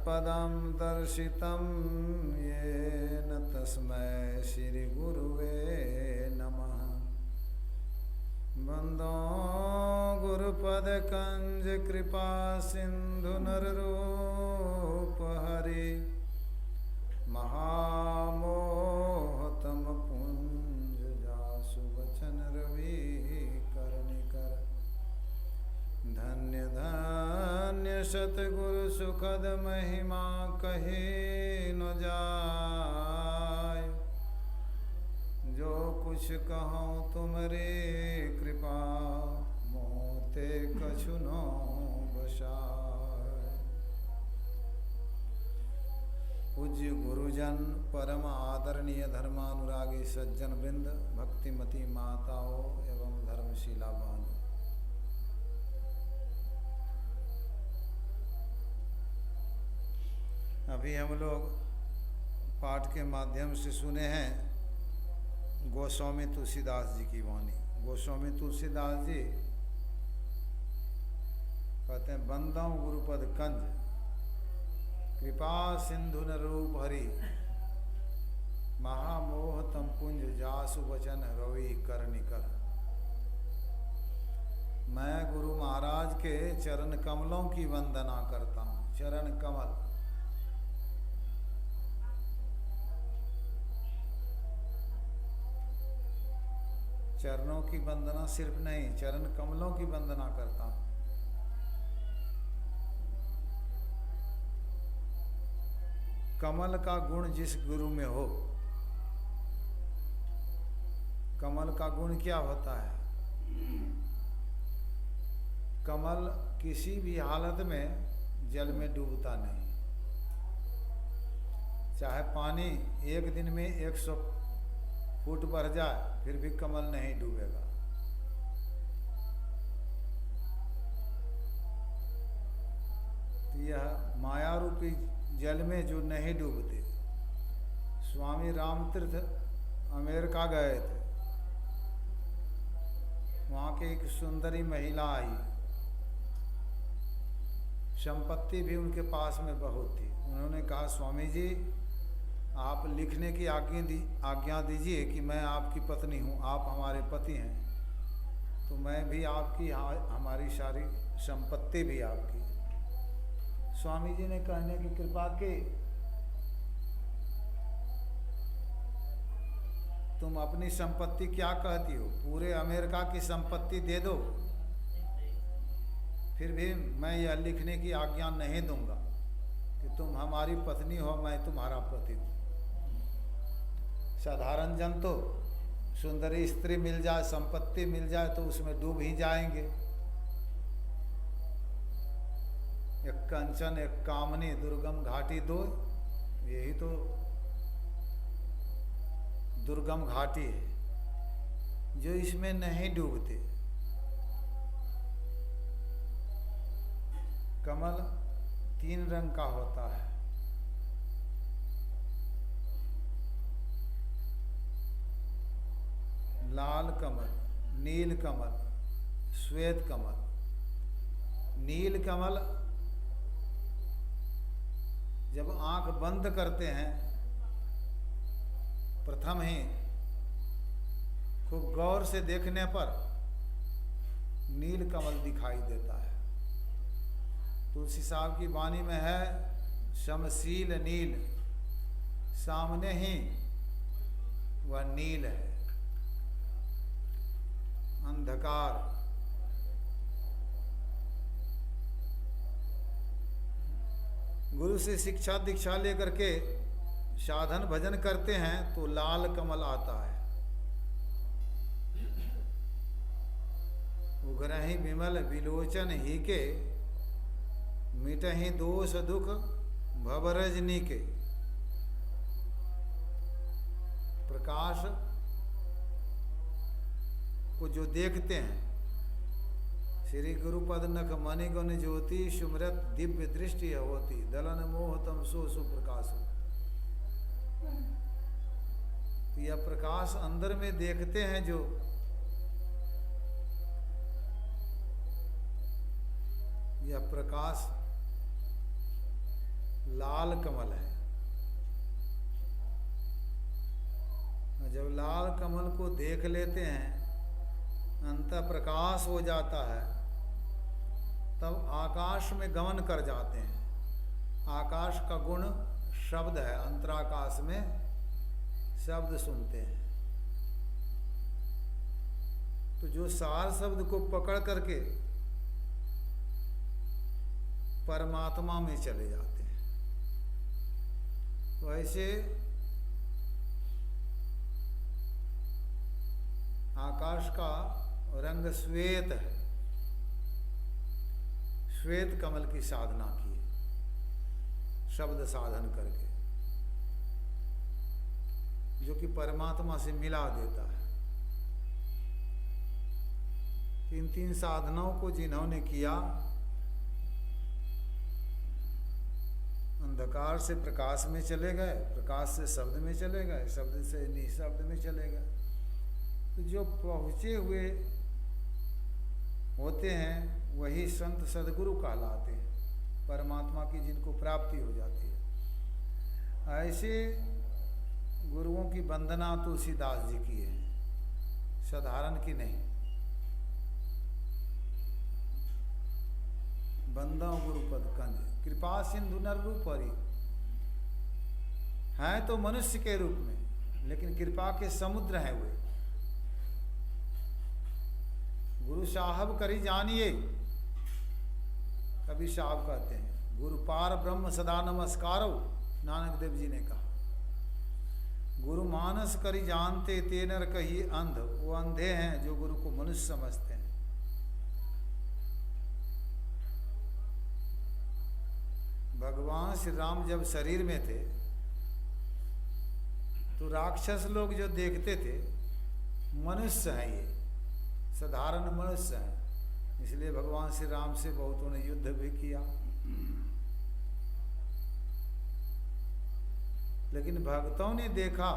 यत्पदं दर्शितं येन तस्मै श्रीगुरुवे नमः। वन्दो गुरुपदकंज कृपा सिंधु नररूप हरि महामोहतम पुंज जासु वचन रवि कर्णिकर। धन्य धन्य सतगुरु सुखद महिमा कहे न जाय। जो कुछ कहूँ तुमरे कृपा मोते कछु न बसाय। पूज्य गुरुजन परम आदरणीय धर्मानुरागी सज्जन वृंद, भक्तिमती माताओं एवं धर्मशिला बहनों, अभी हम लोग पाठ के माध्यम से सुने हैं गोस्वामी तुलसीदास जी की वाणी। गोस्वामी तुलसीदास जी कहते हैं, बंदम गुरुपद कंज कृपा सिंधु न रूप हरि महामोहतम पुंज जासु वचन रवि कर्णिकर। मैं गुरु महाराज के चरण कमलों की वंदना करता हूँ। चरण कमल, चरणों की वंदना सिर्फ नहीं, चरण कमलों की वंदना करता हूँ। कमल का गुण जिस गुरु में हो, कमल का गुण क्या होता है? कमल किसी भी हालत में जल में डूबता नहीं। चाहे पानी एक दिन में 100 फुट बढ़ जाए फिर भी कमल नहीं डूबेगा। तो यह माया रूपी जल में जो नहीं डूबते। स्वामी रामतीर्थ अमेरिका गए थे, वहाँ की एक सुंदरी महिला आई। संपत्ति भी उनके पास में बहुत थी। उन्होंने कहा, स्वामी जी आप लिखने की आज्ञा दीजिए कि मैं आपकी पत्नी हूँ, आप हमारे पति हैं, तो मैं भी आपकी, हमारी सारी संपत्ति भी आपकी। स्वामी जी ने कहने की कृपा की, तुम अपनी संपत्ति क्या कहती हो? पूरे अमेरिका की संपत्ति दे दो, फिर भी मैं यह लिखने की आज्ञा नहीं दूंगा कि तुम हमारी पत्नी हो, मैं तुम्हारा पति हूँ। साधारण जन तो सुंदरी स्त्री मिल जाए, संपत्ति मिल जाए तो उसमें डूब ही जाएंगे। एक कंचन एक कामनी दुर्गम घाटी दो, यही तो दुर्गम घाटी है जो इसमें नहीं डूबते। कमल 3 रंग का होता है। लाल कमल, नील कमल, श्वेत कमल। नील कमल जब आंख बंद करते हैं, प्रथम ही खूब गौर से देखने पर नील कमल दिखाई देता है। तुलसी साहब की वाणी में है, शमशील नील, सामने ही वह नील है। अंधकार, गुरु से शिक्षा दीक्षा लेकर के साधन भजन करते हैं तो लाल कमल आता है। उघरहि विमल विलोचन ही के, मिटहि दोष दुख भवरजनी के। प्रकाश को जो देखते हैं, श्री गुरुपद नख मणिगुण ज्योति सुमरत दिव्य दृष्टि होती, दलन मोह तम सो सुप्रकाश। यह प्रकाश अंदर में देखते हैं जो, यह प्रकाश लाल कमल है। जब लाल कमल को देख लेते हैं, अंतः प्रकाश हो जाता है, तब आकाश में गमन कर जाते हैं। आकाश का गुण शब्द है, अंतराकाश में शब्द सुनते हैं। तो जो सार शब्द को पकड़ करके परमात्मा में चले जाते हैं, तो ऐसे आकाश का रंग श्वेत है। श्वेत कमल की साधना की, शब्द साधन करके, जो कि परमात्मा से मिला देता है। तीन साधनाओं को जिन्होंने किया, अंधकार से प्रकाश में चले गए, प्रकाश से शब्द में चले गए, शब्द से निशब्द में चले गए, तो जो पहुँचे हुए होते हैं वही संत सदगुरु कहलाते हैं, परमात्मा की जिनको प्राप्ति हो जाती है। ऐसे गुरुओं की वंदना तुलसीदास जी की है, साधारण की नहीं। बंदा गुरुपद कंज कृपा सिंधु नर रूप हरि, हैं तो मनुष्य के रूप में, लेकिन कृपा के समुद्र हैं वे। गुरु साहब करी जानिए, कभी साहब कहते हैं, गुरु पार ब्रह्म सदा नमस्कारो, नानक देव जी ने कहा। गुरु मानस करी जानते ते नर कही अंध, वो अंधे हैं जो गुरु को मनुष्य समझते हैं। भगवान श्री राम जब शरीर में थे तो राक्षस लोग जो देखते थे, मनुष्य हैं ये, साधारण मनुष्य हैं, इसलिए भगवान श्री राम से बहुतों ने युद्ध भी किया। लेकिन भक्तों ने देखा,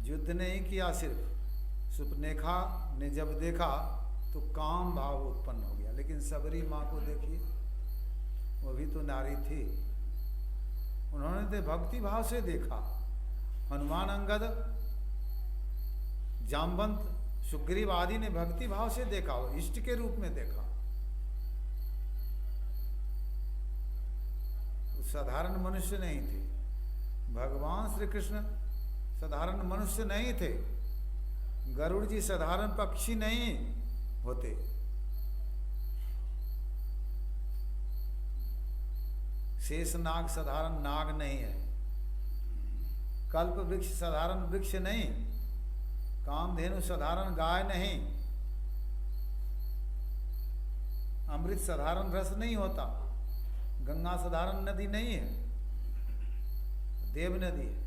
युद्ध नहीं किया, सिर्फ सुपनेखा ने जब देखा तो काम भाव उत्पन्न हो गया। लेकिन सबरी माँ को देखिए, वो भी तो नारी थी, उन्होंने तो भक्ति भाव से देखा। हनुमान, अंगद, जामवंत, सुग्रीव आदि ने भक्ति भाव से देखा, वो इष्ट के रूप में देखा। साधारण मनुष्य नहीं थे। भगवान श्री कृष्ण साधारण मनुष्य नहीं थे। गरुड़ जी साधारण पक्षी नहीं होते। शेष नाग साधारण नाग नहीं है। कल्प वृक्ष साधारण वृक्ष नहीं। कामधेनु साधारण गाय नहीं। अमृत साधारण रस नहीं होता। गंगा साधारण नदी नहीं है, देव नदी है।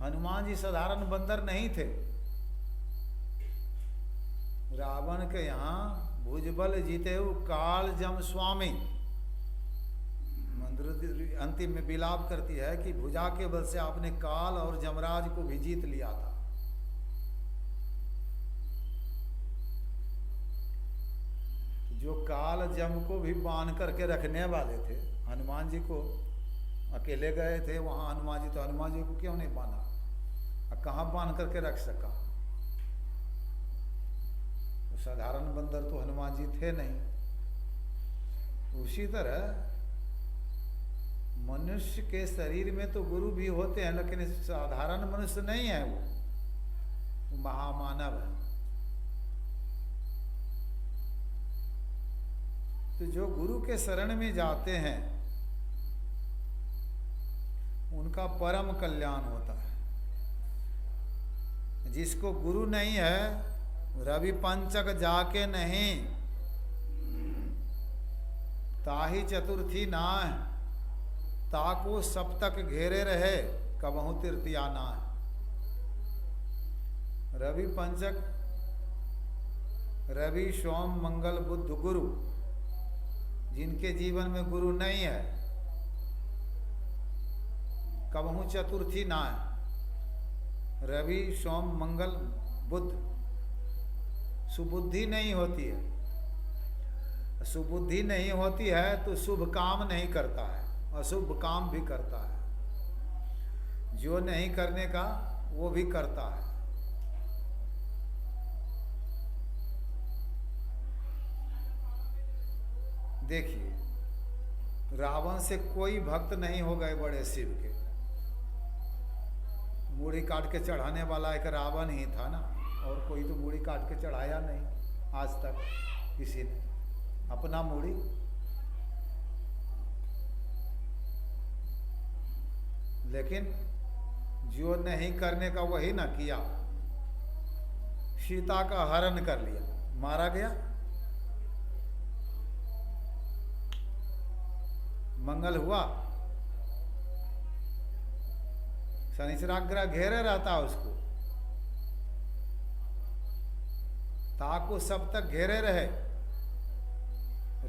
हनुमान जी साधारण बंदर नहीं थे। रावण के यहाँ भुजबल जीते हुए काल जम स्वामी, मंत्र अंतिम में विलाप करती है कि भुजा के बल से आपने काल और जमराज को भी जीत लिया था। जो काल जम को भी बांध करके रखने वाले थे, हनुमान जी को अकेले गए थे वहां हनुमान जी, तो हनुमान जी को क्यों नहीं बांधा? कहाँ बांध करके रख सका? तो साधारण बंदर तो हनुमान जी थे नहीं। उसी तरह मनुष्य के शरीर में तो गुरु भी होते हैं, लेकिन साधारण मनुष्य नहीं है, वो महामानव है। तो जो गुरु के शरण में जाते हैं उनका परम कल्याण होता है। जिसको गुरु नहीं है, रवि पंचक जाके नहीं, ताही चतुर्थी नाह, ताको सप्तक घेरे रहे, कबहू तृतीया नाह। रवि पंचक, रवि सोम मंगल बुध गुरु, जिनके जीवन में गुरु नहीं है, कबहू चतुर्थी ना है। रवि सोम मंगल बुध, सुबुद्धि नहीं होती है। सुबुद्धि नहीं होती है तो शुभ काम नहीं करता है, अशुभ काम भी करता है। जो नहीं करने का वो भी करता है। देखिए, रावण से कोई भक्त नहीं हो गए बड़े शिव के। मूड़ी काट के चढ़ाने वाला एक रावण ही था ना, और कोई तो मूड़ी काट के चढ़ाया नहीं आज तक किसी ने अपना मूड़ी। लेकिन जो नहीं करने का वही ना किया। सीता का हरण कर लिया, मारा गया, मंगल हुआ। शनिचराग्रह घेरे रहता उसको, ताकू सब तक घेरे रहे।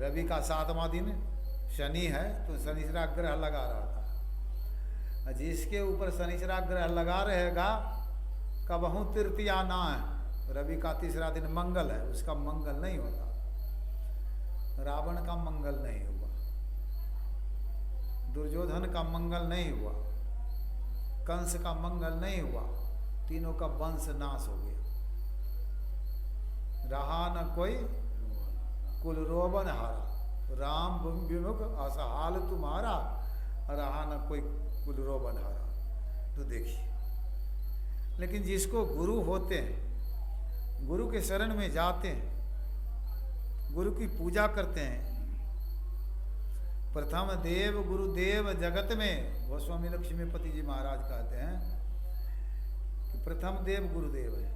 रवि का 7वां दिन शनि है तो शनिचराग्रह लगा रहा था। जिसके ऊपर शनिचराग्रह लगा रहेगा कबहू तृतीया ना है। रवि का 3रा दिन मंगल है, उसका मंगल नहीं होता। रावण का मंगल नहीं हुआ, दुर्योधन का मंगल नहीं हुआ, कंस का मंगल नहीं हुआ। तीनों का वंश नाश हो गया। रहा न कोई कुल रोबन हारा, राम विमुख असहाल तुम्हारा, रहा न कोई कुल रोबन हारा। तो देखिए, लेकिन जिसको गुरु होते हैं, गुरु के शरण में जाते हैं, गुरु की पूजा करते हैं। प्रथम देव गुरुदेव जगत में, गोस्वामी लक्ष्मीपति जी महाराज कहते हैं कि प्रथम देव गुरुदेव है,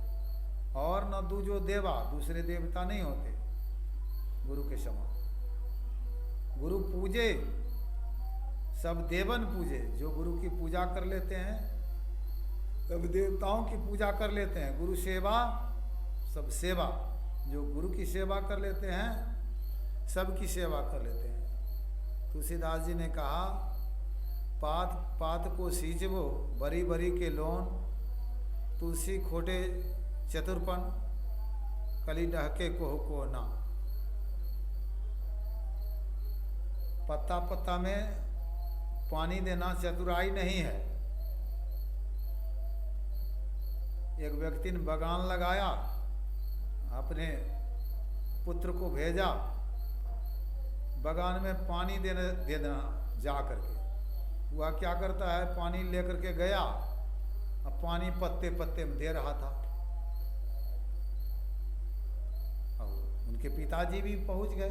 और न दूजो देवा, दूसरे देवता नहीं होते गुरु के समान। गुरु पूजे सब देवन पूजे। जो गुरु की पूजा कर लेते हैं सब देवताओं की पूजा कर लेते हैं। गुरु सेवा सब सेवा, जो गुरु की सेवा कर लेते हैं सबकी सेवा कर लेते हैं। तुलसीदास जी ने कहा, पात पात को सींचबो बरी बरी के लोन, तुलसी खोटे चतुरपन, कली डहके कोह को ना। पत्ता पत्ता में पानी देना चतुराई नहीं है। एक व्यक्ति ने बागान लगाया, अपने पुत्र को भेजा बागान में पानी दे देना जा करके। वह क्या करता है, पानी लेकर के गया, अब पानी पत्ते पत्ते में दे रहा था। अब उनके पिताजी भी पहुंच गए,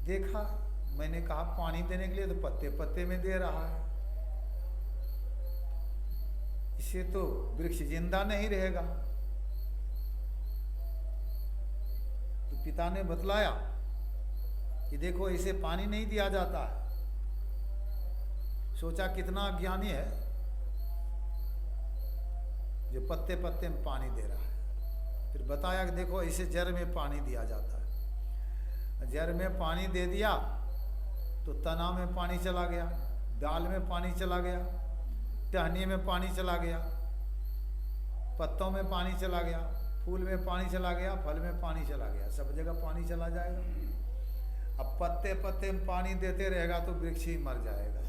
देखा, मैंने कहा पानी देने के लिए तो पत्ते पत्ते में दे रहा है, इससे तो वृक्ष जिंदा नहीं रहेगा। तो पिता ने बतलाया कि देखो इसे पानी नहीं दिया जाता है। सोचा कितना ज्ञानी है जो पत्ते पत्ते में पानी दे रहा है। फिर बताया कि देखो इसे जड़ में पानी दिया जाता है। जड़ में पानी दे दिया तो तना में पानी चला गया, दाल में पानी चला गया, टहनी में पानी चला गया, पत्तों में पानी चला गया, फूल में पानी चला गया, फल में पानी चला गया, सब जगह पानी चला जाएगा। अब पत्ते पत्ते में पानी देते रहेगा तो वृक्ष ही मर जाएगा।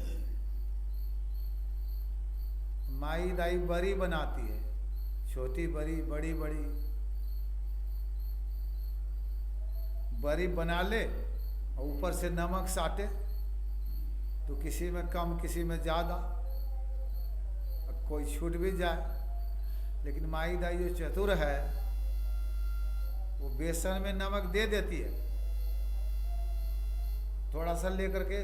माई दाई बड़ी बनाती है, छोटी बड़ी बड़ी बड़ी बड़ी बना ले और ऊपर से नमक साटे तो किसी में कम किसी में ज़्यादा, कोई छूट भी जाए। लेकिन माई दाई जो चतुर है वो बेसन में नमक दे देती है, थोड़ा सा लेकर के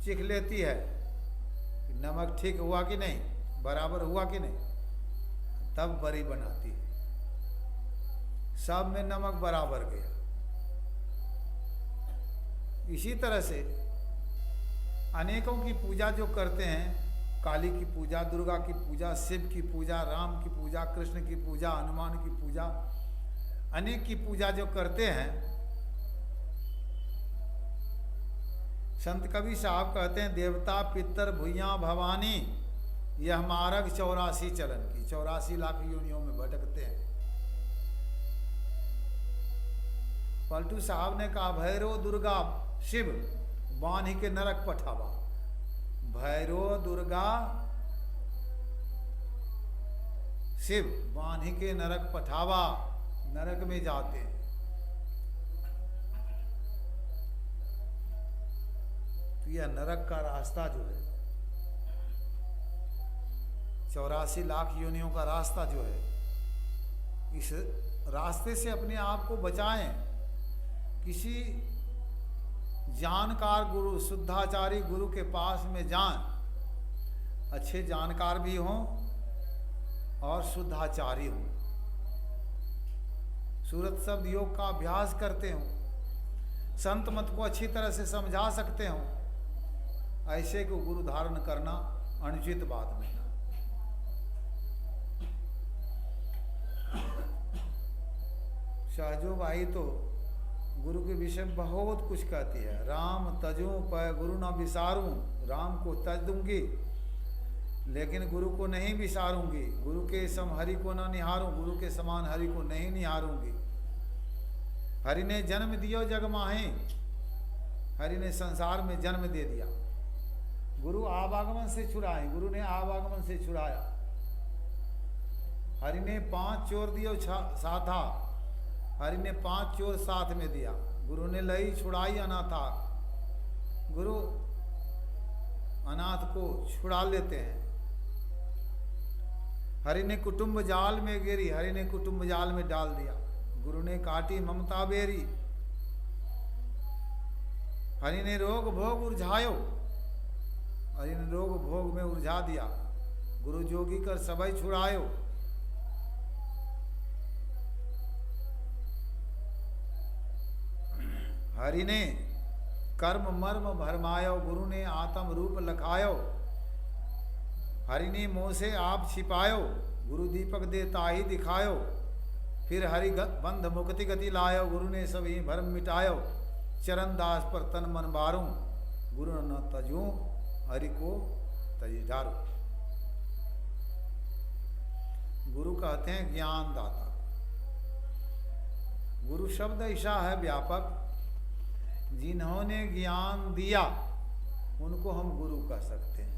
चीख लेती है कि नमक ठीक हुआ कि नहीं, बराबर हुआ कि नहीं, तब बड़ी बनाती है। सब में नमक बराबर गया। इसी तरह से अनेकों की पूजा जो करते हैं, काली की पूजा, दुर्गा की पूजा, शिव की पूजा, राम की पूजा, कृष्ण की पूजा, हनुमान की पूजा, अनेक की पूजा जो करते हैं, संत कवि साहब कहते हैं देवता पितर भुइयां भवानी, यह मार्ग 84 चलन की, 84 लाख योनियों में भटकते हैं। पलटू साहब ने कहा भैरव दुर्गा शिव बान्ही के नरक पठावा। भैरव दुर्गा शिव बान्ही के नरक पठावा, नरक में जाते हैं। तो यह नरक का रास्ता जो है, 84 लाख योनियों का रास्ता जो है, इस रास्ते से अपने आप को बचाएं। किसी जानकार गुरु, शुद्धाचारी गुरु के पास में जाएं, अच्छे जानकार भी हों और शुद्धाचारी हों, सूरत शब्द योग का अभ्यास करते हों, संत मत को अच्छी तरह से समझा सकते हों, ऐसे को गुरु धारण करना अनुचित बात नहीं। सहजो भाई तो गुरु के विषय में बहुत कुछ कहती है। राम तजूं पै गुरु न विसारूं, राम को तज दूंगी लेकिन गुरु को नहीं विसारूंगी, गुरु के सम हरि को न निहारूं, गुरु के समान हरि को नहीं निहारूंगी। हरि ने जन्म दियो जग माहे, हरि ने संसार में जन्म दे दिया। गुरु आवागमन से छुड़ाए, गुरु ने आवागमन से छुड़ाया। हरि ने 5 चोर दियो साथा, हरि ने 5 चोर साथ में दिया। गुरु ने लई छुड़ाई अनाथा, गुरु अनाथ को छुड़ा लेते हैं। हरि ने कुटुंब जाल में गिरी, हरि ने कुटुंब जाल में डाल दिया। गुरु ने काटी ममता बेरी, हरि ने रोग भोग उलझायो, हरि ने रोग भोग में उलझा दिया। गुरु जोगी कर सबई छुड़ायो। हरि ने कर्म मर्म भरमायो, गुरु ने आत्म रूप लखायो। हरि ने मोह से आप छिपायो, गुरु दीपक दे ताही दिखायो। फिर हरि बंध मुक्ति गति लायो, गुरु ने सभी भरम मिटायो। चरण दास पर तन मन बारूं, गुरु न तजूं हरि को तजी डारूं। गुरु कहते हैं ज्ञान दाता। गुरु शब्द ऐसा है व्यापक, जिन्होंने ज्ञान दिया उनको हम गुरु कह सकते हैं।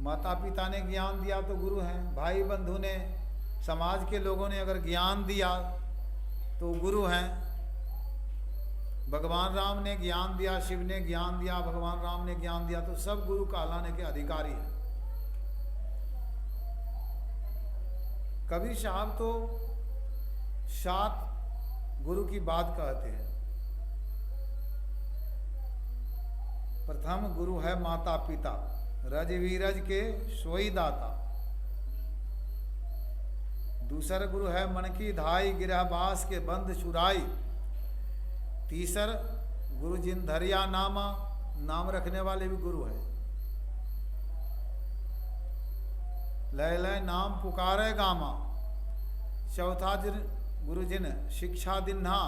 माता पिता ने ज्ञान दिया तो गुरु हैं, भाई बंधु ने, समाज के लोगों ने अगर ज्ञान दिया तो गुरु हैं। भगवान राम ने ज्ञान दिया, शिव ने ज्ञान दिया, भगवान राम ने ज्ञान दिया, तो सब गुरु कहलाने के अधिकारी हैं। कबीर साहब तो 7 गुरु की बात कहते हैं। प्रथम गुरु है माता पिता, रज वीरज के सोई दाता। दूसरा गुरु है मन की धाई, गिरहबास के बंद छुराई। तीसर गुरु जिन धरिया नामा, नाम रखने वाले भी गुरु हैं। लय लय नाम पुकारे गामा। चौथा गुरु जिन शिक्षा दिन्हा,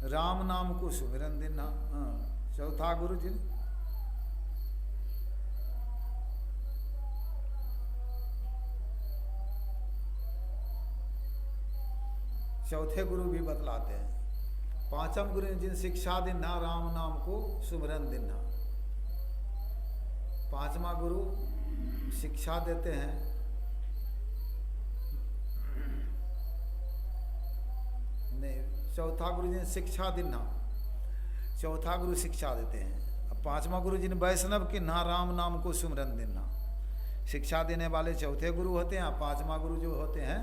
राम नाम को सुमिरन दिन्हा। चौथा गुरु जिन चौथे गुरु भी बतलाते हैं। पांचम गुरु जिन शिक्षा दिन्हा, राम नाम को सुमिरन दिन्हा। पांचवा गुरु शिक्षा देते हैं। नहीं, चौथा गुरु जिन शिक्षा दिन्हा, चौथा गुरु शिक्षा देते हैं। अब पांचवा गुरु जिन वैष्णव किन्हा, राम नाम को सुमिरन दिन्हा। शिक्षा देने वाले चौथे गुरु होते हैं। पांचवा गुरु जो होते हैं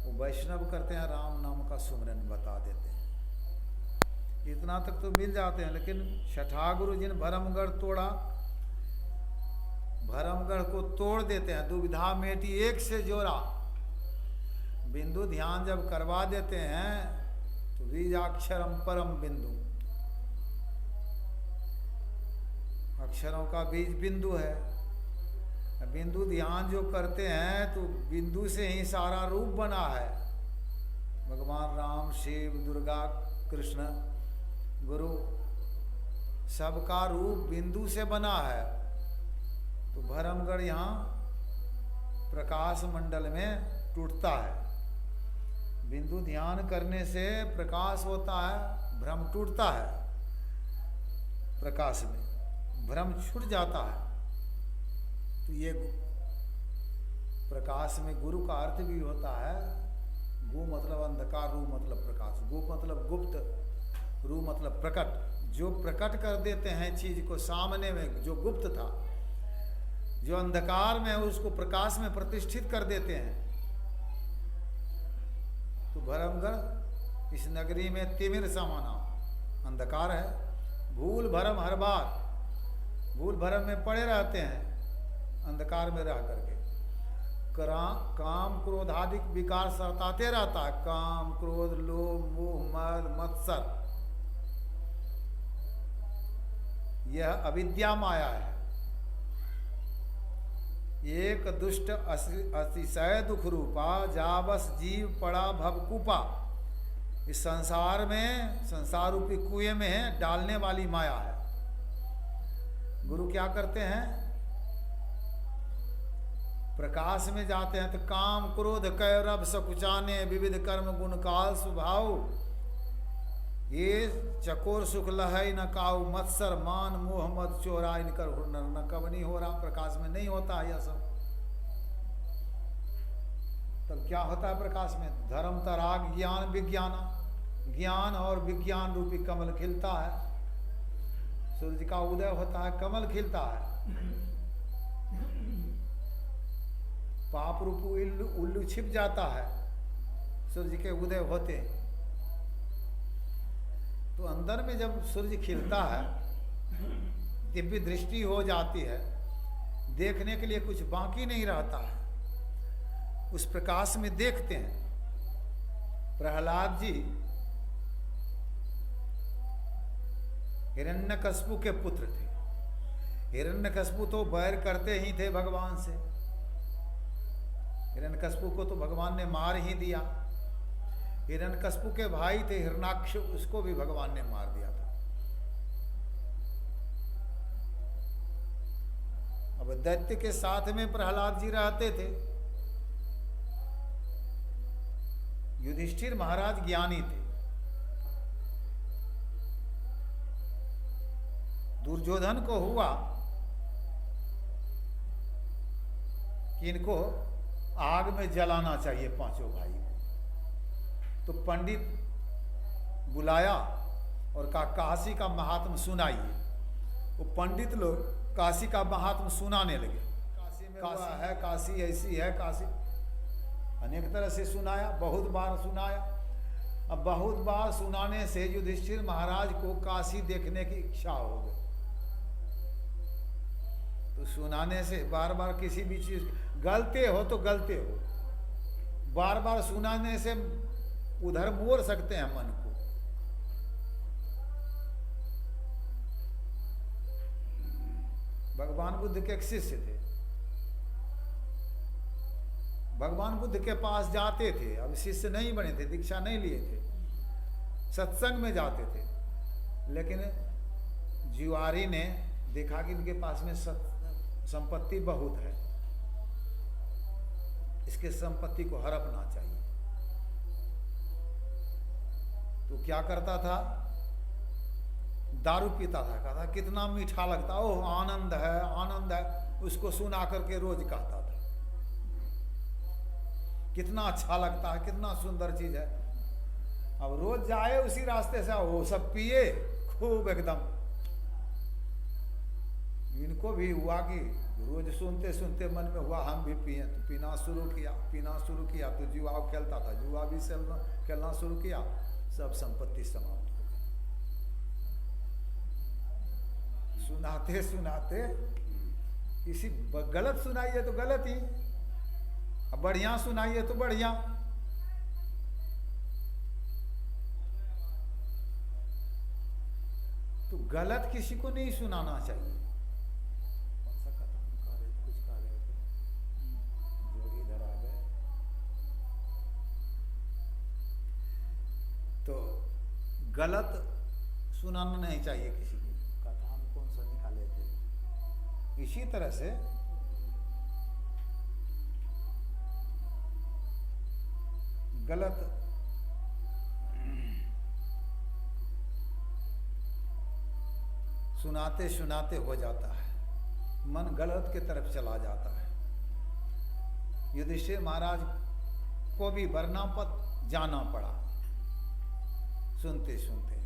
वो वैष्णव करते हैं, राम नाम का सुमिरन बता देते हैं। इतना तक तो मिल जाते हैं। लेकिन छठा गुरु जिन भरमगढ़ तोड़ा, भरमगढ़ को तोड़ देते हैं। दुविधा मेटी एक से जोड़ा, बिंदु ध्यान जब करवा देते हैं तो बीजाक्षरम परम बिंदु, अक्षरों का बीज बिंदु है। बिंदु ध्यान जो करते हैं तो बिंदु से ही सारा रूप बना है। भगवान राम, शिव, दुर्गा, कृष्ण, गुरु, सबका रूप बिंदु से बना है। तो भरमगढ़ यहाँ प्रकाश मंडल में टूटता है। बिंदु ध्यान करने से प्रकाश होता है, भ्रम टूटता है, प्रकाश में भ्रम छूट जाता है। तो ये प्रकाश में गुरु का अर्थ भी होता है, गु मतलब अंधकार, रू मतलब प्रकाश, गु मतलब गुप्त, रू मतलब प्रकट। जो प्रकट कर देते हैं चीज को, सामने में जो गुप्त था, जो अंधकार में है उसको प्रकाश में प्रतिष्ठित कर देते हैं। तो भरमगढ़ इस नगरी में तिमिर समाना, अंधकार है, भूल भरम हर बार, भूल भरम में पड़े रहते हैं, अंधकार में रह करके। काम क्रोध आदि विकार सताते रहता है, काम क्रोध लोभ मोह मद मत्सर, यह अविद्या माया है। एक दुष्ट अतिशय दुख रूपा, जाबस जीव पड़ा भवकूपा। इस संसार में, संसार रूपी कुएं में है डालने वाली माया है। गुरु क्या करते हैं, प्रकाश में जाते हैं तो काम क्रोध कैरब सकुचाने, विविध कर्म गुण काल स्वभाव, ये चकोर सुख लहै न काऊ, मत्सर मान मोह मद चोरा, इनकर न कवनी हो रहा। प्रकाश में नहीं होता है यह सब। तब क्या होता है प्रकाश में, धर्म तराग ज्ञान विज्ञान, ज्ञान और विज्ञान रूपी कमल खिलता है। सूर्य का उदय होता है, कमल खिलता है। पाप रूप उल्लू छिप जाता है सूर्य के उदय होते। तो अंदर में जब सूर्य खिलता है, दिव्य दृष्टि हो जाती है, देखने के लिए कुछ बाकी नहीं रहता है, उस प्रकाश में देखते हैं। प्रहलाद जी हिरण्यकश्यप के पुत्र थे। हिरण्यकश्यप तो बैर करते ही थे भगवान से, हिरण्यकश्यप को तो भगवान ने मार ही दिया। हिरण्यकश्यप के भाई थे हिरण्याक्ष, उसको भी भगवान ने मार दिया था। अब दैत्य के साथ में प्रहलाद जी रहते थे। युधिष्ठिर महाराज ज्ञानी थे, दुर्योधन को हुआ कि इनको आग में जलाना चाहिए पांचों भाई को। तो पंडित बुलाया और कहा काशी का महात्म सुनाइए। वो पंडित लोग काशी का महात्म सुनाने लगे। काशी में हुआ है, काशी ऐसी है, काशी अनेक तरह से सुनाया, बहुत बार सुनाया। अब बहुत बार सुनाने से युधिष्ठिर महाराज को काशी देखने की इच्छा हो गई। तो सुनाने से बार बार किसी भी चीज, गलते हो तो गलते हो, बार बार सुनाने से उधर मोड़ सकते हैं मन को। भगवान बुद्ध के एक शिष्य थे, भगवान बुद्ध के पास जाते थे। अब शिष्य नहीं बने थे, दीक्षा नहीं लिए थे, सत्संग में जाते थे। लेकिन जुआरी ने देखा कि इनके पास में संपत्ति बहुत है, इसके संपत्ति को हड़पना चाहिए। तो क्या करता था, दारू पीता था। कहता कितना मीठा लगता, ओह आनंद है, आनंद है, उसको सुना करके रोज कहता था कितना अच्छा लगता है, कितना सुंदर चीज है। अब रोज जाए उसी रास्ते से, वो सब पिए खूब एकदम। इनको भी हुआ कि रोज सुनते सुनते मन में हुआ हम भी पिए। तो पीना शुरू किया, पीना शुरू किया। तो जुआ खेलता था, जुआ भी खेलना शुरू किया। सब संपत्ति समाप्त हो गई। सुनाते सुनाते किसी गलत सुनाइए तो गलत ही, अब बढ़िया सुनाइए तो बढ़िया। तो गलत किसी को नहीं सुनाना चाहिए। तो गलत सुनाना नहीं चाहिए किसी को। कथा हम कौन सा निकाले थे। इसी तरह से गलत सुनाते सुनाते हो जाता है, मन गलत के तरफ चला जाता है। युधिष्ठिर महाराज को भी वर्णापत जाना पड़ा सुनते सुनते।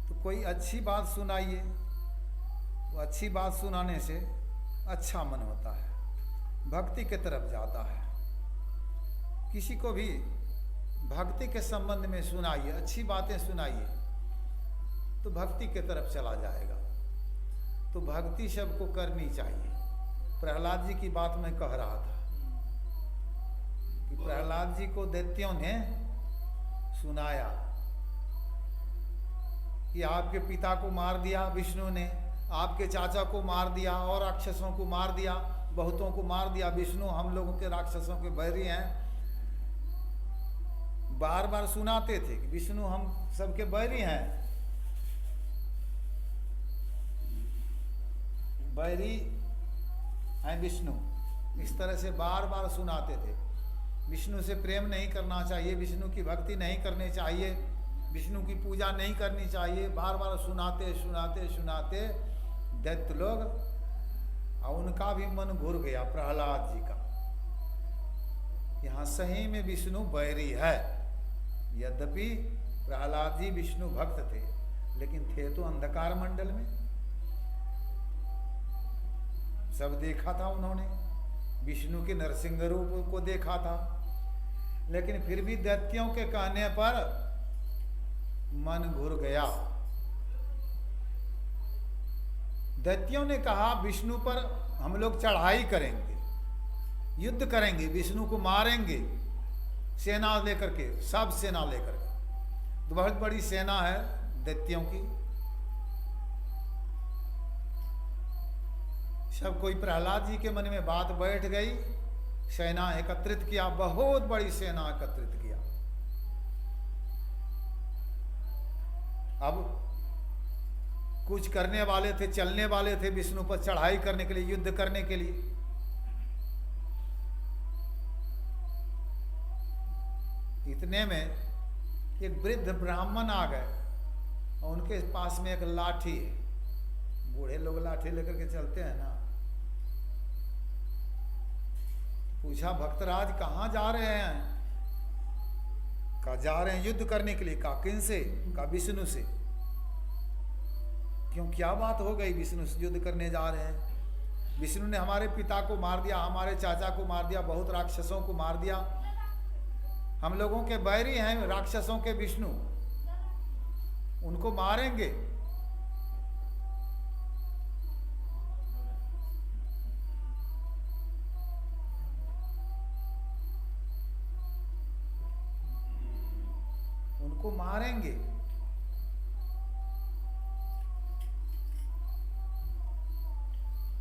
तो कोई अच्छी बात सुनाइए, तो अच्छी बात सुनाने से अच्छा मन होता है, भक्ति के तरफ जाता है। किसी को भी भक्ति के संबंध में सुनाइए, अच्छी बातें सुनाइए, तो भक्ति के तरफ चला जाएगा। तो भक्ति सबको करनी चाहिए। प्रहलाद जी की बात मैं कह रहा था कि प्रहलाद जी को दैत्यों ने सुनाया कि आपके पिता को मार दिया विष्णु ने, आपके चाचा को मार दिया और राक्षसों को मार दिया, बहुतों को मार दिया। विष्णु हम लोगों के राक्षसों के बैरी हैं। बार बार सुनाते थे कि विष्णु हम सबके बैरी हैं, बैरी हैं विष्णु। इस तरह से बार बार सुनाते थे। विष्णु से प्रेम नहीं करना चाहिए, विष्णु की भक्ति नहीं करनी चाहिए, विष्णु की पूजा नहीं करनी चाहिए। बार बार सुनाते सुनाते सुनाते दैत्य लोग, और उनका भी मन घुर गया प्रहलाद जी का। यहाँ सही में विष्णु बैरी है। यद्यपि प्रहलाद जी विष्णु भक्त थे, लेकिन थे तो अंधकार मंडल में। सब देखा था उन्होंने, विष्णु के नरसिंह रूप को देखा था, लेकिन फिर भी दैत्यों के कहने पर मन घुर गया। दैत्यों ने कहा विष्णु पर हम लोग चढ़ाई करेंगे, युद्ध करेंगे, विष्णु को मारेंगे, सेना लेकर के, सब सेना लेकर के। तो बहुत बड़ी सेना है दैत्यों की। सब कोई प्रहलाद जी के मन में बात बैठ गई। सेना एकत्रित किया, बहुत बड़ी सेना एकत्रित किया। अब कुछ करने वाले थे, चलने वाले थे विष्णु पर चढ़ाई करने के लिए, युद्ध करने के लिए। इतने में एक वृद्ध ब्राह्मण आ गए और उनके पास में एक लाठी है। बूढ़े लोग लाठी लेकर के चलते हैं ना। पूछा भक्तराज कहाँ जा रहे हैं? कहा जा रहे हैं युद्ध करने के लिए। कहा किन से? कहा विष्णु से। क्यों, क्या बात हो गई? विष्णु से युद्ध करने जा रहे हैं। विष्णु ने हमारे पिता को मार दिया, हमारे चाचा को मार दिया, बहुत राक्षसों को मार दिया। हम लोगों के बैरी हैं राक्षसों के विष्णु, उनको मारेंगे। उनको मारेंगे।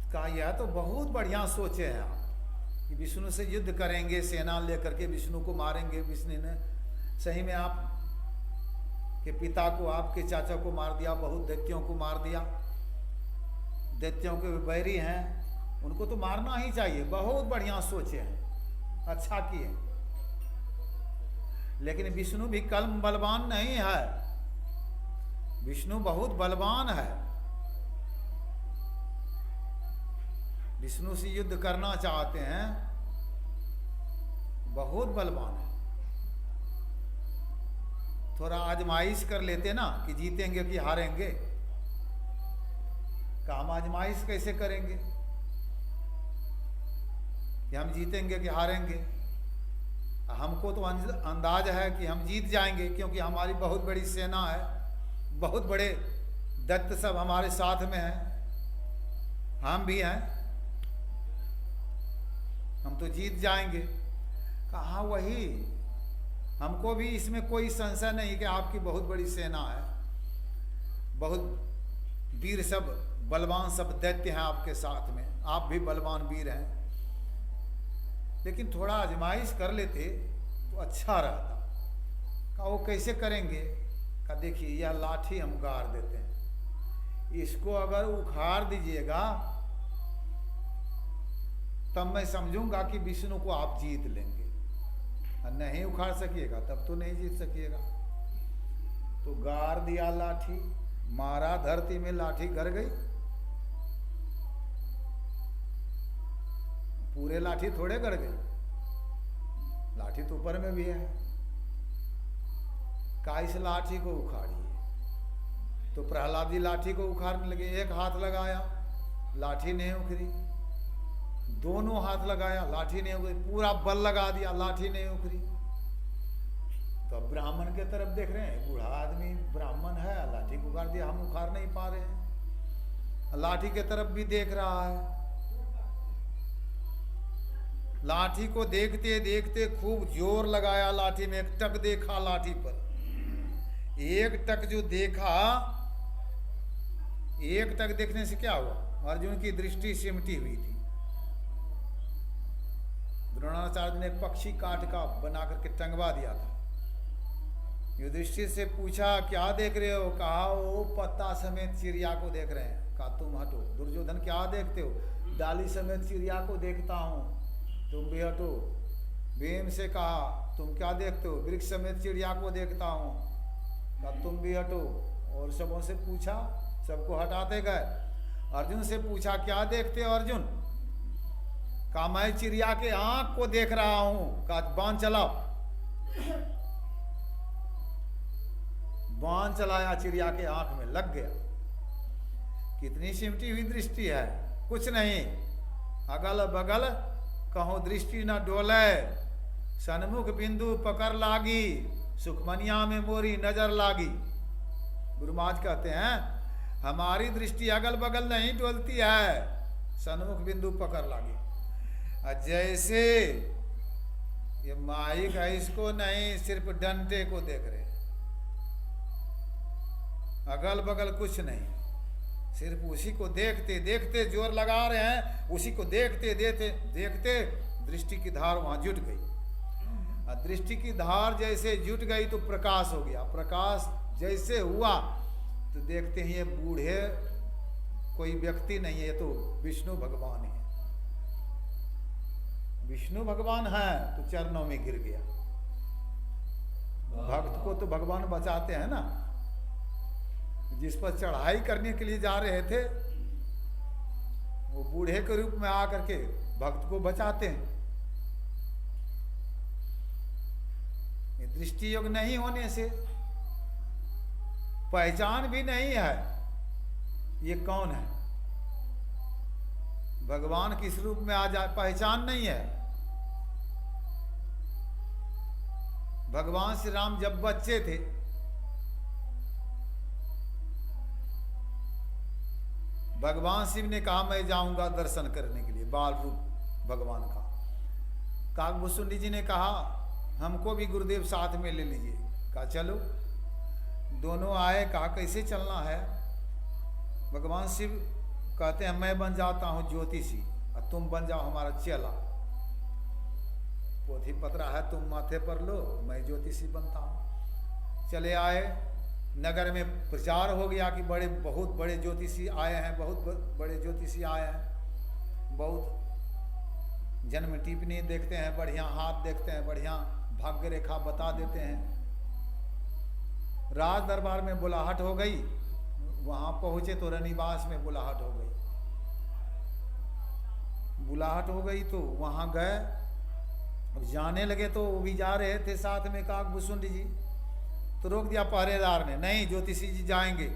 कहा यह तो बहुत बढ़िया सोचे हैं आप कि विष्णु से युद्ध करेंगे, सेना लेकर के विष्णु को मारेंगे। विष्णु ने सही में आप के पिता को, आपके चाचा को मार दिया, बहुत दैत्यों को मार दिया। दैत्यों के बैरी हैं, उनको तो मारना ही चाहिए। बहुत बढ़िया सोचे हैं, अच्छा किए। लेकिन विष्णु भी कम बलवान नहीं है, विष्णु बहुत बलवान है। विष्णु से युद्ध करना चाहते हैं, बहुत बलवान है। थोड़ा आजमाइश कर लेते ना कि जीतेंगे कि हारेंगे। का हम आजमाइश कैसे करेंगे कि हम जीतेंगे कि हारेंगे? हमको तो अंदाज है कि हम जीत जाएंगे, क्योंकि हमारी बहुत बड़ी सेना है, बहुत बड़े दैत्य सब हमारे साथ में हैं, हम भी हैं, हम तो जीत जाएंगे। कहा वही, हमको भी इसमें कोई संशय नहीं कि आपकी बहुत बड़ी सेना है, बहुत वीर सब बलवान सब दैत्य हैं आपके साथ में, आप भी बलवान वीर हैं। लेकिन थोड़ा आजमाइश कर लेते तो अच्छा रहता। कहा वो कैसे करेंगे? कहा देखिए यह लाठी हम गाड़ देते हैं, इसको अगर उखाड़ दीजिएगा तब मैं समझूंगा कि विष्णु को आप जीत लेंगे, और नहीं उखाड़ सकिएगा तब तो नहीं जीत सकिएगा। तो गाड़ दिया लाठी, मारा, धरती में लाठी गिर गई। पूरे लाठी थोड़े गिर गई, लाठी तो ऊपर में भी है। का इस लाठी को उखाड़िए। तो प्रहलाद जी लाठी को उखाड़ने लगे। एक हाथ लगाया, लाठी नहीं उखड़ी। दोनों हाथ लगाया, लाठी नहीं उखड़ी। पूरा बल लगा दिया, लाठी नहीं उखड़ी। तो ब्राह्मण के तरफ देख रहे हैं, बूढ़ा आदमी ब्राह्मण है, लाठी को उखाड़ दिया, हम उखाड़ नहीं पा रहे हैं। लाठी के तरफ भी देख रहा है। लाठी को देखते देखते खूब जोर लगाया लाठी में। एक टक देखा लाठी पर। एक टक जो देखा, एक टक देखने से क्या हुआ? अर्जुन की दृष्टि सिमटी हुई थी। द्रोणाचार्य ने पक्षी काट का बना करके टंगवा दिया था। युधिष्ठिर से पूछा क्या देख रहे हो? कहा वो पत्ता समेत चिड़िया को देख रहे हैं। कहा तुम हटो। दुर्योधन क्या देखते हो? डाली समेत चिड़िया को देखता हूं, तुम भी हटो। भीम से कहा तुम क्या देखते हो? वृक्ष समेत चिड़िया को देखता हूं। कहा तुम भी हटो। और सबों से पूछा, सबको हटाते गए। अर्जुन से पूछा क्या देखते हो अर्जुन? कहा मैं चिड़िया के आंख को देख रहा हूं। कहा बाण चलाओ। बाण चलाया, चिड़िया के आंख में लग गया। कितनी सिमटी हुई दृष्टि है, कुछ नहीं। अगल बगल कहो दृष्टि न डोले। सन्मुख बिंदु पकड़ लागी, सुखमनिया में मोरी नजर लागी। गुरु महाराज कहते हैं हमारी दृष्टि अगल बगल नहीं डोलती है, सन्मुख बिंदु पकड़ लागी। जैसे ये माइक है, इसको नहीं, सिर्फ डंडे को देख रहे, अगल बगल कुछ नहीं, सिर्फ उसी को देखते देखते जोर लगा रहे हैं। उसी को देखते देखते देखते दृष्टि की धार वहां जुट गई। दृष्टि की धार जैसे जुट गई तो प्रकाश हो गया। प्रकाश जैसे हुआ तो देखते हैं ये बूढ़े कोई व्यक्ति नहीं है, तो विष्णु भगवान है। विष्णु भगवान है तो चरणों में गिर गया। भक्त को तो भगवान बचाते हैं ना। जिस पर चढ़ाई करने के लिए जा रहे थे, वो बूढ़े के रूप में आकर के भक्त को बचाते हैं। ये दृष्टि योग नहीं होने से पहचान भी नहीं है ये कौन है। भगवान किस रूप में आ जाए पहचान नहीं है। भगवान श्री राम जब बच्चे थे, भगवान शिव ने कहा मैं जाऊंगा दर्शन करने के लिए, बाल रूप भगवान का। काकभूषुंडी जी ने कहा हमको भी गुरुदेव साथ में ले लीजिए। कहा चलो। दोनों आए। कहा कैसे चलना है? भगवान शिव कहते हैं मैं बन जाता हूं ज्योतिषी और तुम बन जाओ हमारा चेला। पोथी पत्रा है तुम माथे पर लो, मैं ज्योतिषी बनता हूं। चले आए। नगर में प्रचार हो गया कि बहुत बड़े ज्योतिषी आए हैं, बहुत बड़े ज्योतिषी आए हैं। बहुत जन्म टिप्पणी देखते हैं, बढ़िया हाथ देखते हैं, बढ़िया भाग्य रेखा बता देते हैं। राज दरबार में बुलाहट हो गई। वहां पहुंचे तो रनिवास में बुलाहट हो गई। बुलाहट हो गई तो वहां गए। अब जाने लगे तो वो भी जा रहे थे साथ में काकभूषुंडी जी, तो रोक दिया पहरेदार ने, नहीं ज्योतिषी जी जाएंगे।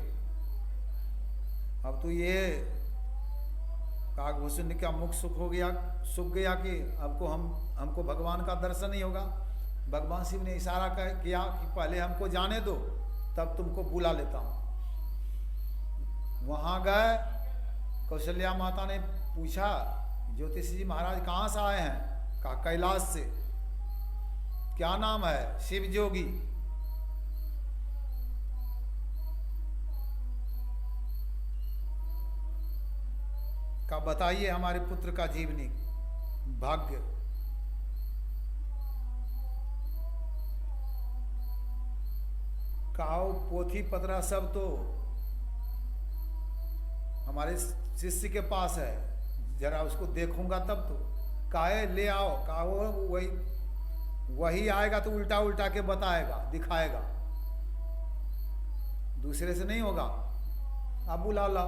अब तो ये काकभूषुंडी का मुख सूख गया कि हमको भगवान का दर्शन ही होगा। भगवान शिव ने इशारा किया कि पहले हमको जाने दो, तब तुमको बुला लेता हूं। वहां गए। कौशल्या माता ने पूछा ज्योतिषी जी महाराज कहाँ से आए हैं? कहा कैलाश से। क्या नाम है? शिव जोगी। का बताइए हमारे पुत्र का जीवनी भाग्य। काओ पोथी पतरा सब तो हमारे शिष्य के पास है, जरा उसको देखूंगा तब तो। काहे ले आओ। कहा वही आएगा तो उल्टा उल्टा के बताएगा, दिखाएगा, दूसरे से नहीं होगा। आप बुला ला।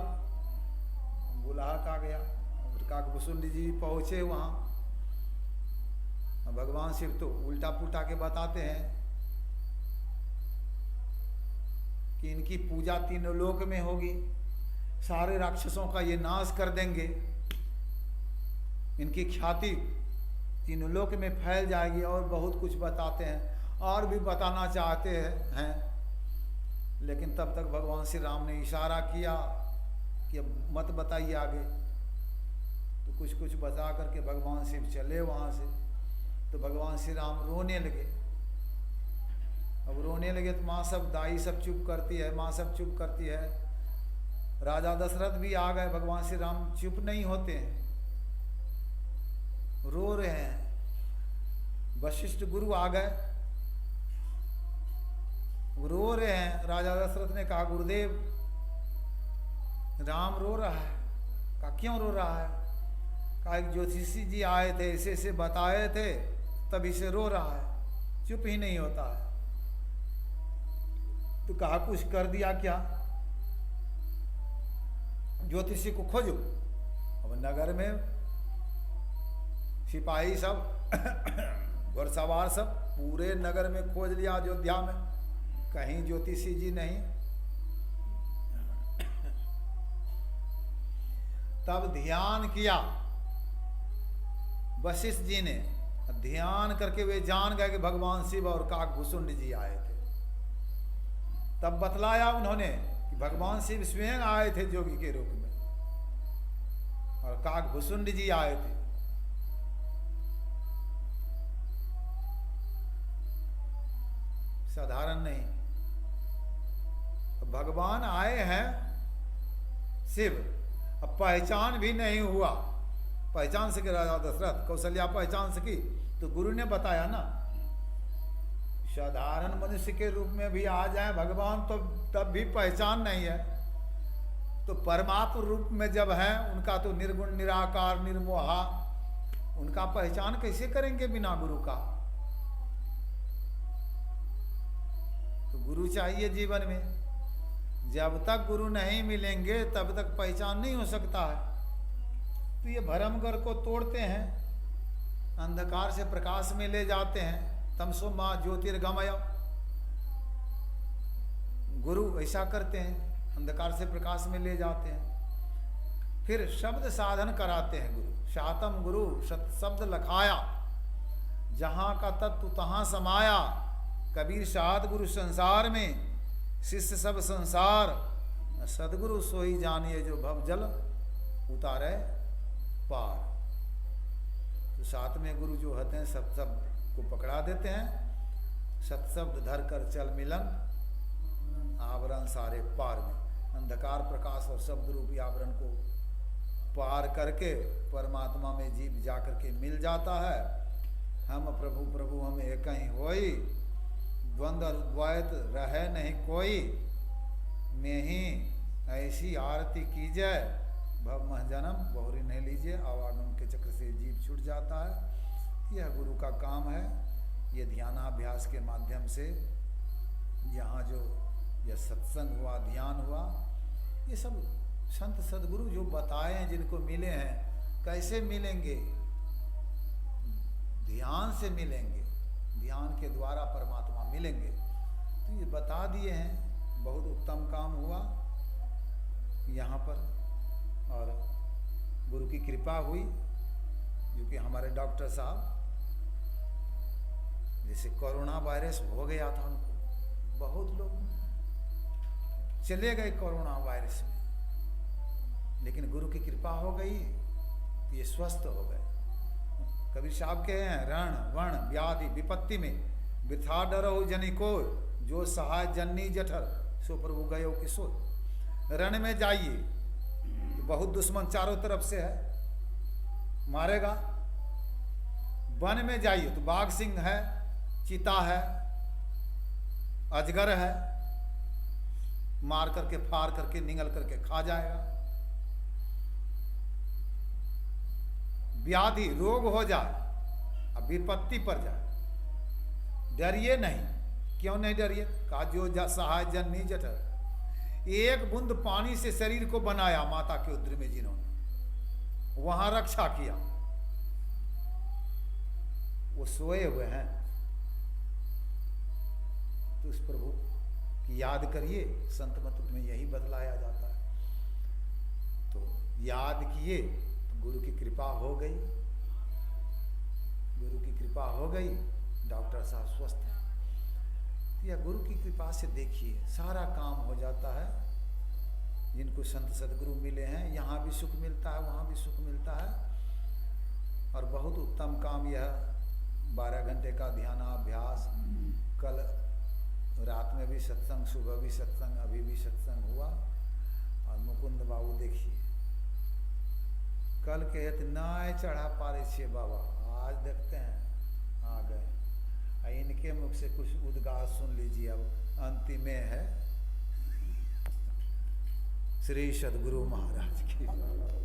बुला का गया, काकभूषुंडी जी पहुँचे वहाँ। भगवान शिव तो उल्टा पुल्टा के बताते हैं कि इनकी पूजा तीनों लोक में होगी, सारे राक्षसों का ये नाश कर देंगे, इनकी ख्याति तीनों लोक में फैल जाएगी, और बहुत कुछ बताते हैं और भी बताना चाहते हैं। लेकिन तब तक भगवान श्री राम ने इशारा किया कि अब मत बताइए आगे। तो कुछ कुछ बता करके भगवान शिव चले वहाँ से। तो भगवान श्री राम रोने लगे। अब रोने लगे तो माँ सब, दाई सब चुप करती है, माँ सब चुप करती है। राजा दशरथ भी आ गए, भगवान श्री राम चुप नहीं होते हैं, रो रहे हैं। वशिष्ठ गुरु आ गए, रो रहे हैं। राजा दशरथ ने कहा गुरुदेव राम रो रहा है। कहा क्यों रो रहा है? कहा एक ज्योतिषी जी आए थे, ऐसे बताए थे, तभी से रो रहा है, चुप ही नहीं होता है। तो कहा कुछ कर दिया क्या? ज्योतिषी को खोजो। अब नगर में सिपाही सब घुड़सवार सब पूरे नगर में खोज लिया, अयोध्या में, कहीं ज्योतिषी जी नहीं। तब ध्यान किया वशिष्ठ जी ने, ध्यान करके वे जान गए कि भगवान शिव और काकभूषुंड जी आए थे। तब बतलाया उन्होंने कि भगवान शिव स्वयं आए थे जोगी के रूप में, और काकभूषुंड जी आए थे। साधारण नहीं, भगवान आए हैं शिव। अब पहचान भी नहीं हुआ, पहचान सके राजा दशरथ, कौशल्या पहचान सकी तो गुरु ने बताया ना। साधारण मनुष्य के रूप में भी आ जाए भगवान तो तब भी पहचान नहीं है, तो परमात्म रूप में जब है उनका तो निर्गुण निराकार निर्मोहा, उनका पहचान कैसे करेंगे बिना गुरु का? तो गुरु चाहिए जीवन में। जब तक गुरु नहीं मिलेंगे तब तक पहचान नहीं हो सकता है। तो ये भरमगर को तोड़ते हैं, अंधकार से प्रकाश में ले जाते हैं। तमसो माँ ज्योतिर्गमय, गुरु ऐसा करते हैं, अंधकार से प्रकाश में ले जाते हैं। फिर शब्द साधन कराते हैं गुरु। शातम गुरु शब्द लखाया, जहाँ का तत्व तहाँ समाया। कबीर साध गुरु संसार में, शिष्य सब संसार। सदगुरु सोई जानिए जो भव जल उतारे पार। तो साथ में गुरु जो होते हैं सब को पकड़ा देते हैं। सत्शब्द धर कर चल मिलन, आवरण सारे पार में। अंधकार प्रकाश और शब्द रूपी आवरण को पार करके परमात्मा में जीव जाकर के मिल जाता है। हम प्रभु प्रभु हम एक ही होई, द्वंद्व द्वैत रहे नहीं कोई। में ही ऐसी आरती कीजिए, भव मह जन्म बहुरी नहीं लीजिए। आवागम के चक्र से जीव छूट जाता है। यह गुरु का काम है। ये ध्यानाभ्यास के माध्यम से यहाँ जो यह सत्संग हुआ, ध्यान हुआ, ये सब संत सदगुरु जो बताए हैं, जिनको मिले हैं, कैसे मिलेंगे? ध्यान से मिलेंगे, ध्यान के द्वारा परमात्मा मिलेंगे। तो ये बता दिए हैं, बहुत उत्तम काम हुआ यहाँ पर। और गुरु की कृपा हुई, जो कि हमारे डॉक्टर साहब, जैसे कोरोना वायरस हो गया था उनको, बहुत लोग चले गए कोरोना वायरस में, लेकिन गुरु की कृपा हो गई तो ये स्वस्थ हो गए। कबीर साहब के हैं, रण वर्ण व्याधि विपत्ति में वृथा डरो जनि को, जो सहाय जननी जठर सो प्रभु गयो किशोर। रण में जाइए तो बहुत दुश्मन चारों तरफ से है, मारेगा। वन में जाइए तो बाघ सिंह है, चीता है, अजगर है, मार करके फाड़ करके निगल करके खा जाएगा। व्याधि रोग हो जाए, अब विपत्ति पर जाए, डरिए नहीं। क्यों नहीं डरिए? कहा जो सहाय जननी जठर, एक बूंद पानी से शरीर को बनाया माता के उदर में जिन्होंने, वहां रक्षा किया। वो सोए हुए हैं, तो उस प्रभु की याद करिए। संत मत में यही बतलाया जाता है। तो याद किए तो गुरु की कृपा हो गई, गुरु की कृपा हो गई, डॉक्टर साहब स्वस्थ हैं। या गुरु की कृपा से देखिए सारा काम हो जाता है। जिनको संत सदगुरु मिले हैं, यहाँ भी सुख मिलता है, वहाँ भी सुख मिलता है। और बहुत उत्तम काम यह 12 घंटे का ध्यानाभ्यास। कल रात में भी सत्संग, सुबह भी सत्संग, अभी भी सत्संग हुआ। और मुकुंद बाबू देखिए, कल कहते नाय चढ़ा पा रहे छे बाबा, आज देखते हैं आ गए। इनके मुख से कुछ उद्गार सुन लीजिए। अब अंतिम में है श्री सद्गुरु महाराज की।